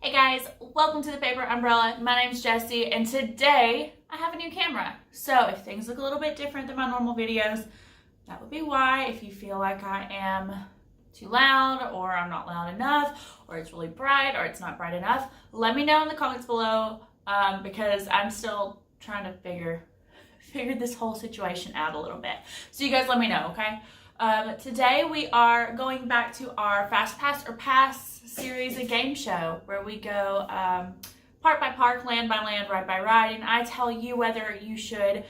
Hey guys, welcome to the Paper Umbrella. My name's Jessie, and today I have a new camera. So if things look a little bit different than my normal videos, that would be why. If you feel like I am too loud, or I'm not loud enough, or it's really bright, or it's not bright enough, let me know in the comments below, because I'm still trying to figure this whole situation out a little bit. So you guys let me know, okay? Today we are going back to our Fast Pass or Pass series, a game show where we go park by park, land by land, ride by ride, and I tell you whether you should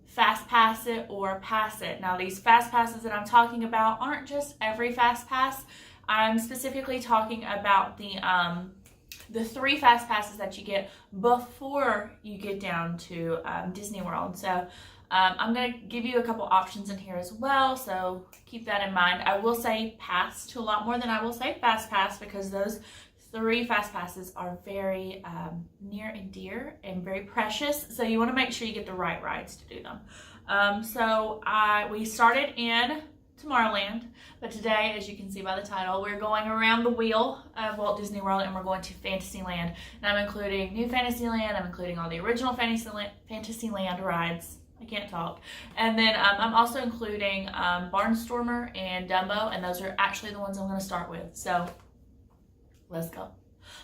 fast pass it or pass it. Now these fast passes that I'm talking about aren't just every fast pass. I'm specifically talking about the 3 fast passes that you get before you get down to Disney World. So I'm going to give you a couple options in here as well, so keep that in mind. I will say pass to a lot more than I will say fast pass, because those 3 fast passes are very near and dear and very precious, so you want to make sure you get the right rides to do them. We started in Tomorrowland, but today, as you can see by the title, we're going around the wheel of Walt Disney World, and we're going to Fantasyland. And I'm including New Fantasyland, I'm including all the original Fantasyland rides. I can't talk. And then I'm also including Barnstormer and Dumbo, and those are actually the ones I'm going to start with. So let's go.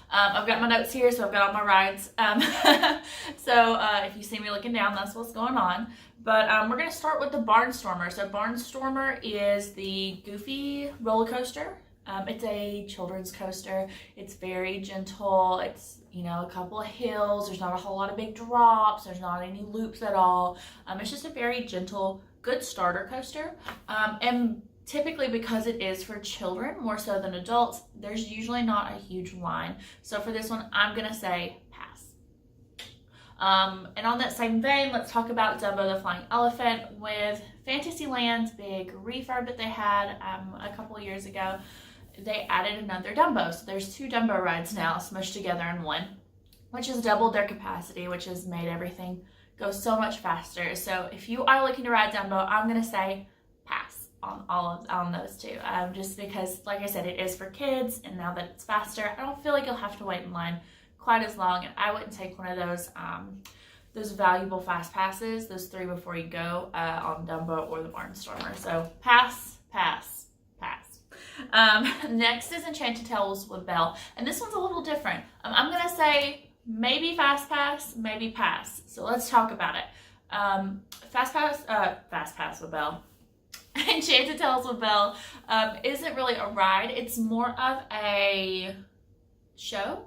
I've got my notes here, so I've got all my rides. If you see me looking down, that's what's going on. But we're going to start with the Barnstormer. So Barnstormer is the Goofy roller coaster. It's a children's coaster. It's very gentle. It's, a couple of hills. There's not a whole lot of big drops. There's not any loops at all. It's just a very gentle, good starter coaster. And typically, because it is for children more so than adults, there's usually not a huge line. So for this one, I'm going to say pass. And on that same vein, let's talk about Dumbo the Flying Elephant. With Fantasyland's big refurb that they had a couple of years ago, they added another Dumbo. So there's 2 Dumbo rides now smushed together in one, which has doubled their capacity, which has made everything go so much faster. So if you are looking to ride Dumbo, I'm going to say pass on those 2. Just because, like I said, it is for kids, and now that it's faster, I don't feel like you'll have to wait in line quite as long, and I wouldn't take one of those valuable fast passes, those 3 before you go, on Dumbo or the Barnstormer. So pass, pass, pass. Next is Enchanted Tales with Belle, and this one's a little different. I'm gonna say maybe fast pass, maybe pass. So let's talk about it. Fast pass with Belle. Enchanted Tales with Belle isn't really a ride. It's more of a show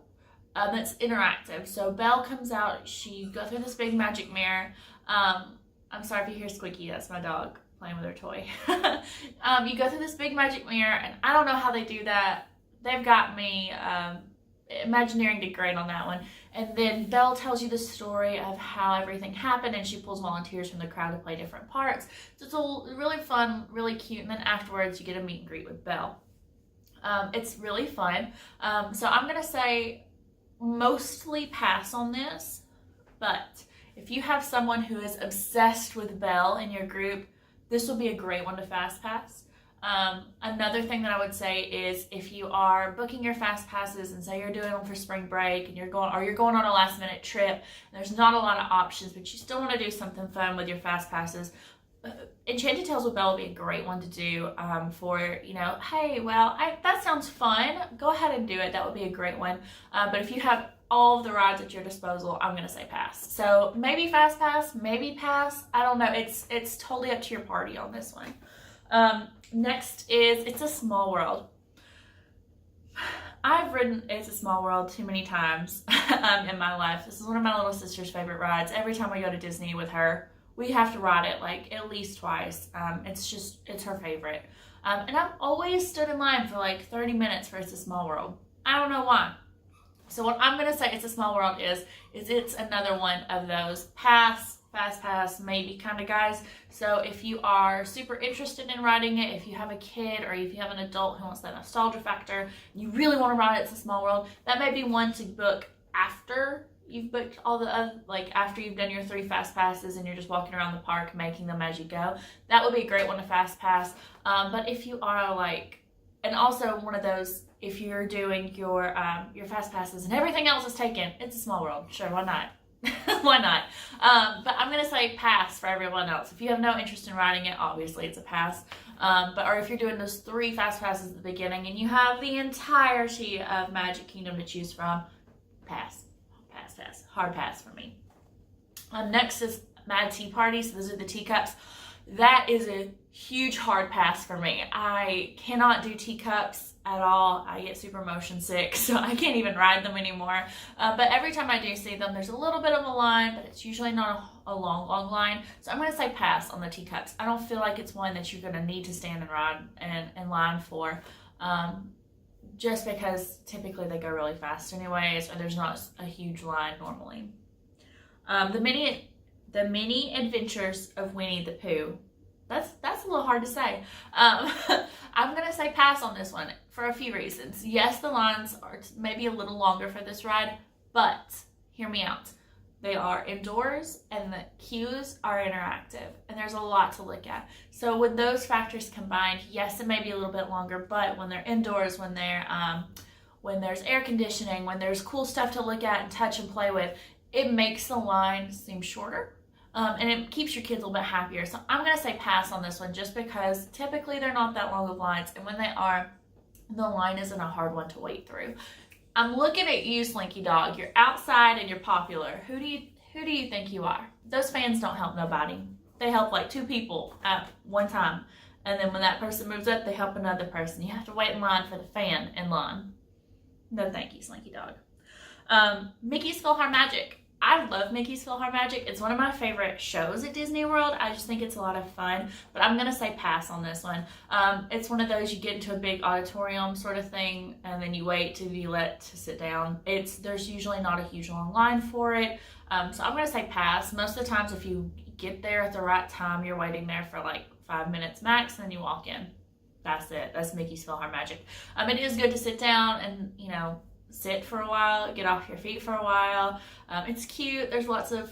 that's interactive. So Belle comes out. She goes through this big magic mirror. I'm sorry if you hear squeaky. That's my dog playing with her toy. You go through this big magic mirror, and I don't know how they do that. They've got me Imagineering did great on that one. And then Belle tells you the story of how everything happened, and she pulls volunteers from the crowd to play different parts. So it's a really fun, really cute, and then afterwards you get a meet and greet with Belle. It's really fun. So I'm going to say mostly pass on this, but if you have someone who is obsessed with Belle in your group, this will be a great one to fast pass. Another thing that I would say is, if you are booking your fast passes and say you're doing them for spring break, and you're going on a last minute trip, and there's not a lot of options, but you still want to do something fun with your fast passes, Enchanted Tales with Belle would be a great one to do for, hey, well, that sounds fun. Go ahead and do it. That would be a great one. But if you have all of the rides at your disposal, I'm going to say pass. So maybe fast pass, maybe pass. I don't know. It's totally up to your party on this one. Next is It's a Small World. I've ridden It's a Small World too many times in my life. This is one of my little sister's favorite rides. Every time we go to Disney with her, we have to ride it like at least twice. It's her favorite. And I've always stood in line for like 30 minutes for It's a Small World. I don't know why. So what I'm going to say It's a Small World is it's another one of those pass, fast pass, maybe kind of guys. So if you are super interested in riding it, if you have a kid or if you have an adult who wants that nostalgia factor, and you really want to ride It's a Small World, that may be one to book after you've booked all the other, after you've done your 3 fast passes and you're just walking around the park making them as you go. That would be a great one to fast pass. But if you are and also one of those if you're doing your fast passes and everything else is taken, it's a small world. Sure, why not? Why not? But I'm going to say pass for everyone else. If you have no interest in riding it, obviously it's a pass. Or if you're doing those 3 fast passes at the beginning and you have the entirety of Magic Kingdom to choose from, pass. Pass. Hard pass for me. Next is Mad Tea Party. So those are the teacups. That is a huge hard pass for me. I cannot do teacups at all. I get super motion sick, so I can't even ride them anymore. But every time I do see them, there's a little bit of a line, but it's usually not a long line. So I'm going to say pass on the teacups. I don't feel like it's one that you're going to need to stand and ride in line for, just because typically they go really fast anyways, or there's not a huge line normally. The mini adventures of Winnie the Pooh. That's a little hard to say. I'm going to say pass on this one for a few reasons. Yes, the lines are maybe a little longer for this ride, but hear me out. They are indoors and the queues are interactive, and there's a lot to look at. So with those factors combined, yes, it may be a little bit longer, but when they're indoors, when there's air conditioning, when there's cool stuff to look at and touch and play with, it makes the line seem shorter. And it keeps your kids a little bit happier. So I'm going to say pass on this one just because typically they're not that long of lines. And when they are, the line isn't a hard one to wait through. I'm looking at you, Slinky Dog. You're outside and you're popular. Who do you think you are? Those fans don't help nobody. They help like 2 people at one time. And then when that person moves up, they help another person. You have to wait in line for the fan in line. No thank you, Slinky Dog. Mickey's PhilharMagic. I love Mickey's PhilharMagic. It's one of my favorite shows at Disney World. I just think it's a lot of fun, but I'm going to say pass on this one. It's one of those you get into a big auditorium sort of thing, and then you wait to be let to sit down. There's usually not a huge long line for it, so I'm going to say pass. Most of the times if you get there at the right time, you're waiting there for like 5 minutes max, and then you walk in. That's it. That's Mickey's PhilharMagic. It is good to sit down and, sit for a while, get off your feet for a while. It's cute. There's lots of,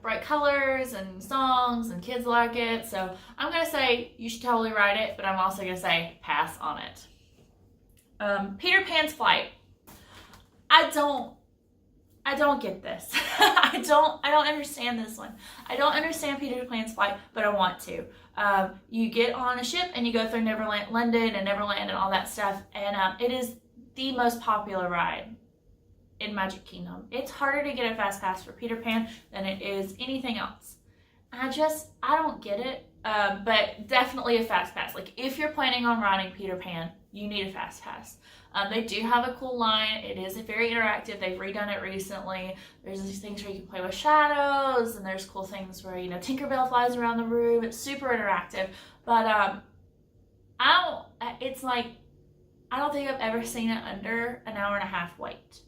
bright colors and songs, and kids like it. So I'm going to say you should totally ride it, but I'm also going to say pass on it. Peter Pan's Flight. I don't get this. I don't understand this one. I don't understand Peter Pan's Flight, but I want to. You get on a ship and you go through Neverland, London and Neverland and all that stuff, and it is the most popular ride in Magic Kingdom. It's harder to get a fast pass for Peter Pan than it is anything else. I don't get it, but definitely a fast pass. Like if you're planning on riding Peter Pan, you need a fast pass. They do have a cool line. It is very interactive. They've redone it recently. There's these things where you can play with shadows, and there's cool things where, Tinkerbell flies around the room. It's super interactive, but I don't think I've ever seen it under an hour and a half wait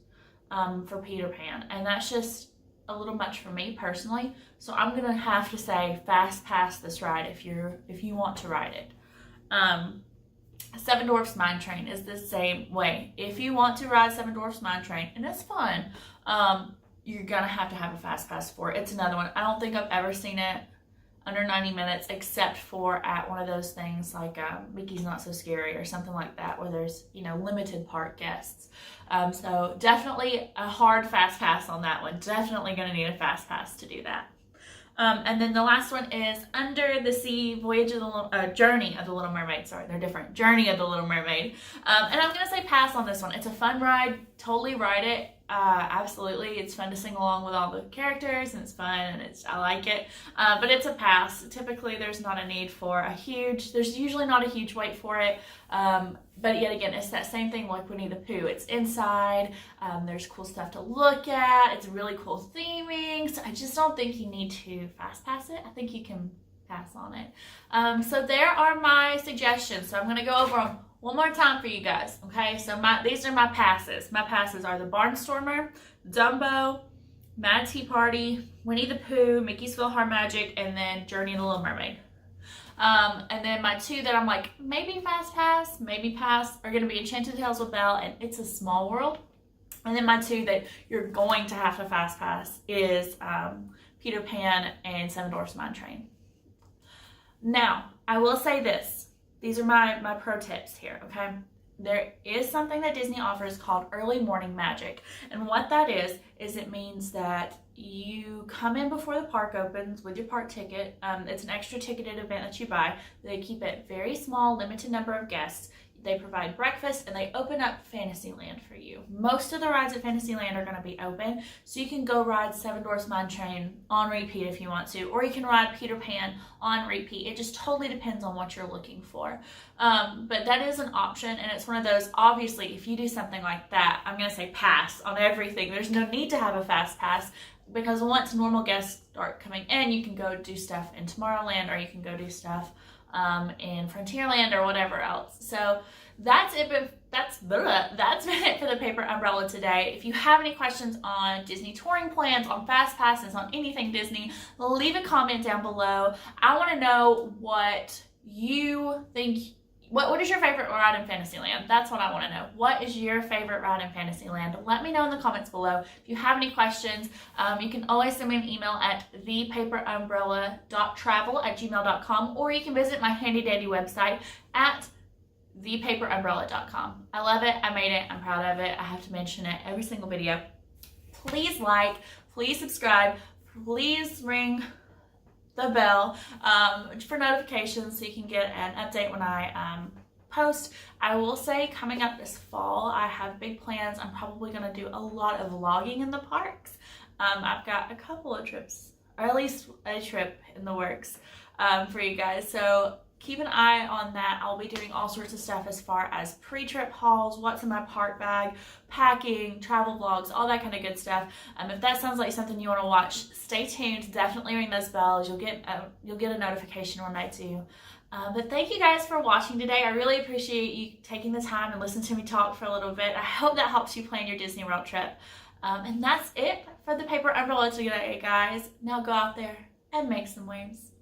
for Peter Pan. And that's just a little much for me personally. So I'm going to have to say fast pass this ride if you want to ride it. Seven Dwarfs Mine Train is the same way. If you want to ride Seven Dwarfs Mine Train, and it's fun, you're going to have a fast pass for it. It's another one. I don't think I've ever seen it under 90 minutes, except for at one of those things like Mickey's Not So Scary or something like that, where there's, limited park guests. So definitely a hard fast pass on that one. Definitely going to need a fast pass to do that. And then the last one is Under the Sea Journey of the Little Mermaid. Sorry, they're different. Journey of the Little Mermaid. And I'm going to say pass on this one. It's a fun ride. Totally ride it. Absolutely. It's fun to sing along with all the characters, and it's fun, and I like it. But it's a pass. Typically, there's not a need for there's usually not a huge wait for it. But yet again, it's that same thing like Winnie the Pooh. It's inside. There's cool stuff to look at. It's really cool theming. So I just don't think you need to fast pass it. I think you can pass on it. So there are my suggestions. So I'm going to go over them one more time for you guys. Okay, so these are my passes. My passes are the Barnstormer, Dumbo, Mad Tea Party, Winnie the Pooh, Mickey's PhilharMagic, and then Journey of the Little Mermaid. And then my 2 that I'm like, maybe fast pass, maybe pass, are going to be Enchanted Tales with Belle and It's a Small World. And then my 2 that you're going to have to fast pass is Peter Pan and Seven Dwarfs Mine Train. Now, I will say this. These are my pro tips here, okay? there is something that Disney offers called early morning magic. And what that is it means that you come in before the park opens with your park ticket. It's an extra ticketed event that you buy. They keep it very small, limited number of guests. They provide breakfast and they open up Fantasyland for you. Most of the rides at Fantasyland are going to be open, so you can go ride Seven Dwarfs Mine Train on repeat if you want to, or you can ride Peter Pan on repeat. It just totally depends on what you're looking for. But that is an option, and it's one of those, obviously, if you do something like that, I'm going to say pass on everything. There's no need to have a fast pass, because once normal guests start coming in, you can go do stuff in Tomorrowland, or you can go do stuff in Frontierland or whatever else. So that's it. That's been it for the Paper Umbrella today. If you have any questions on Disney touring plans, on fast passes, on anything Disney, leave a comment down below. I want to know what you think. What is your favorite ride in Fantasyland? That's what I want to know. What is your favorite ride in Fantasyland? Let me know in the comments below. If you have any questions, you can always send me an email at thepaperumbrella.travel@gmail.com, or you can visit my handy dandy website at thepaperumbrella.com. I love it. I made it. I'm proud of it. I have to mention it every single video. Please like, please subscribe, please ring the bell for notifications so you can get an update when I post. I will say, coming up this fall, I have big plans. I'm probably going to do a lot of vlogging in the parks. I've got a couple of trips, or at least a trip in the works for you guys. So keep an eye on that. I'll be doing all sorts of stuff as far as pre-trip hauls, what's in my park bag, packing, travel vlogs, all that kind of good stuff. If that sounds like something you want to watch, stay tuned. Definitely ring those bells. You'll get a notification when I do. But thank you guys for watching today. I really appreciate you taking the time and listening to me talk for a little bit. I hope that helps you plan your Disney World trip. And that's it for the Paper Umbrella today, guys. Now go out there and make some waves.